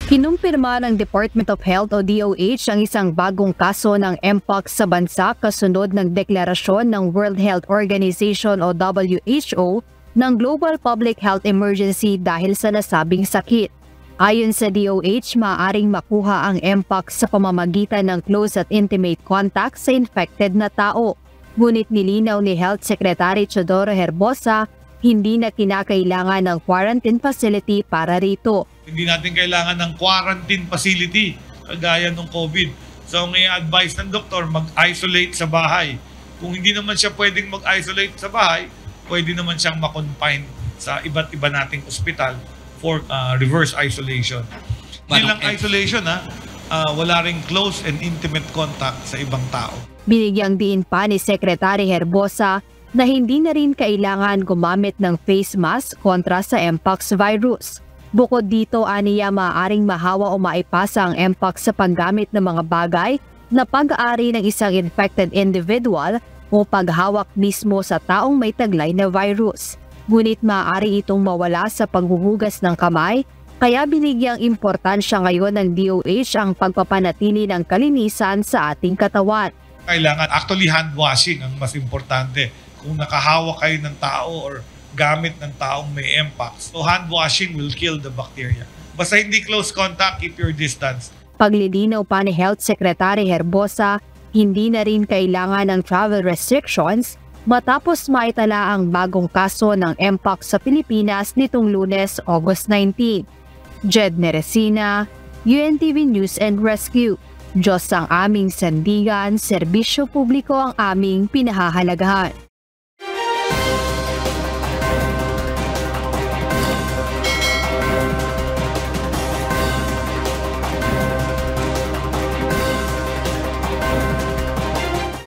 Kinumpirma ng Department of Health o DOH ang isang bagong kaso ng Mpox sa bansa kasunod ng deklarasyon ng World Health Organization o WHO ng Global Public Health Emergency dahil sa nasabing sakit. Ayon sa DOH, maaaring makuha ang Mpox sa pamamagitan ng close at intimate contact sa infected na tao. Ngunit nilinaw ni Health Secretary Teodoro Herbosa, hindi na kinakailangan ng quarantine facility para rito. Hindi natin kailangan ng quarantine facility kagaya ng COVID. So ang i-advise ng doktor, mag-isolate sa bahay. Kung hindi naman siya pwedeng mag-isolate sa bahay, pwede naman siyang makonfine sa iba't iba nating ospital for reverse isolation. Hindi lang isolation, wala ring close and intimate contact sa ibang tao. Binigyang diin pa ni Secretary Herbosa na hindi na rin kailangan gumamit ng face mask kontra sa Mpox virus. Bukod dito, aniya maaaring mahawa o maipasa ang Mpox sa paggamit ng mga bagay na pag-aari ng isang infected individual o paghawak mismo sa taong may taglay na virus. Ngunit maaari itong mawala sa paghuhugas ng kamay, kaya binigyang importansya ngayon ng DOH ang pagpapanatili ng kalinisan sa ating katawan. Kailangan actually hand washing ang mas importante. Kung nakahawak kayo ng tao or gamit ng taong may Mpox, so hand washing will kill the bacteria. Basta hindi close contact, keep your distance. Paglilinaw pa ni Health Secretary Herbosa, hindi na rin kailangan ng travel restrictions matapos maitala ang bagong kaso ng Mpox sa Pilipinas nitong Lunes, August 19. Jed Neresina, UNTV News and Rescue. Diyos ang aming sandigan, serbisyo publiko ang aming pinahahalagahan.